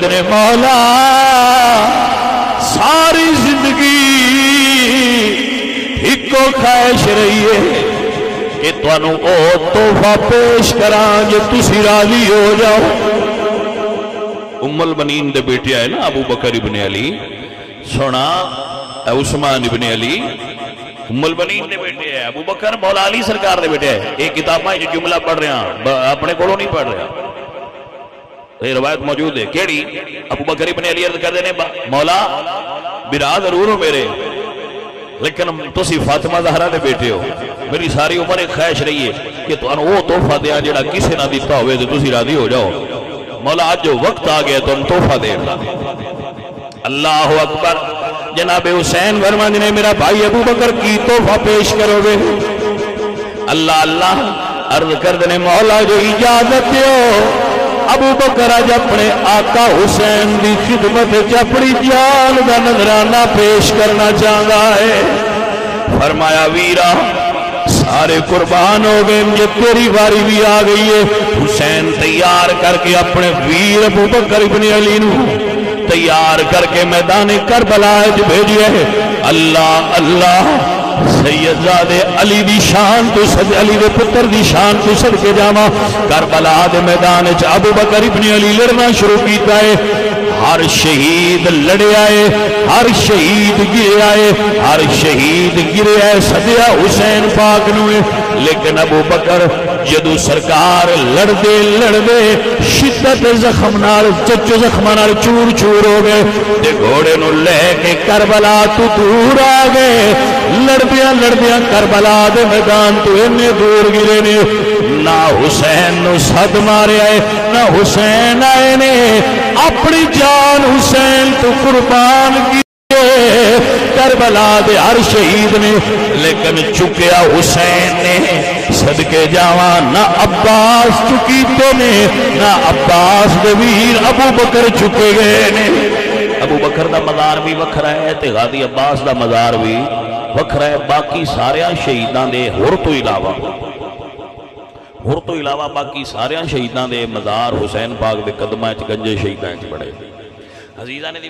کہتے ہیں مولا ساری زندگی ایکو خواہش رہی ہے کہ تانوں او تحفہ پیش کران جے تسی راضی ہو جاؤ۔ ام البنین دے بیٹے آئے نا ابو بکر ابن علی، سونا عثمان ابن علی، ام البنین دے بیٹے ہیں، ابو بکر مولا علی سرکار دے بیٹے ہیں۔ ایک کتاب میں جو جملہ پڑھ رہے ہیں اپنے کولوں نہیں پڑھ رہے ہیں، یہ روایت موجود ہے۔ کیڑی؟ ابو بکر ابن علی عرض کر دینے مولا برا ضرور ہو میرے، لیکن تسی فاطمہ زہرا دے بیٹے ہو، میری ساری عمر ایک خواہش رہی ہے کہ تو وہ تحفہ دیا جڑا کسی نہ دیتا ہوئے تو تسی راضی ہو جاؤ۔ مولا آج جو وقت آ گیا تو ہم تحفہ دے گا۔ اللہ اکبر۔ جناب حسین فرماتے نے میرا بھائی ابو بکر کی تحفہ پیش کرو گے؟ اللہ اللہ عرض کر دینے مولا جو اجازت دیو ابو بکر آج اپنے آقا حسین دی خدمت اپنی جان دا نذرانہ پیش کرنا چاہتا ہے۔ فرمایا ویرا سارے قربان ہو گئے، مجھے تیری باری بھی آ گئی ہے۔ حسین تیار کر کے اپنے ویر ابو بکر ابن علی نو تیار کر کے میدان کربلا بھیجئے۔ اللہ اللہ سیدزادے علی دی شان تو صد علی دے پتر دی شان تو صدقے جاما کربلا دے میدان ابو بکر ابن علی لڑنا شروع کیتا ہے۔ ہر شہید لڑے آئے، ہر شہید گرے آئے، ہر شہید گرے آئے صدیہ حسین پاک نوے، لیکن ابو بکر جدو سرکار لڑ دے شدت زخم نال چچو زخم نال چور چور ہو گئے تے گھوڑے نو لے کے کربلا تو دور آ گئے۔ لڑدیاں کربلا دے میدان تو انہیں دور گرے نے، نہ حسین نو صد مارے آئے نہ حسین آئے نے اپنی جان حسین تو قربان کی کربلا دے ہر شہید نے، لیکن چکیا حسین نے صدقے جاواں نہ عباس چکیتے نے، نہ عباس دے ویر ابو بکر چکے گئے نے۔ ابو بکر دا مزار بھی وکھرا ہے تے غازی عباس دا مزار بھی وکھرا ہے۔ باقی سارے شہیدان دے ہور تو علاوہ باقی سارے شہیدان دے مزار حسین پاک دے قدمہ چ گنجے شہیدان چ بڑے عزیزان دی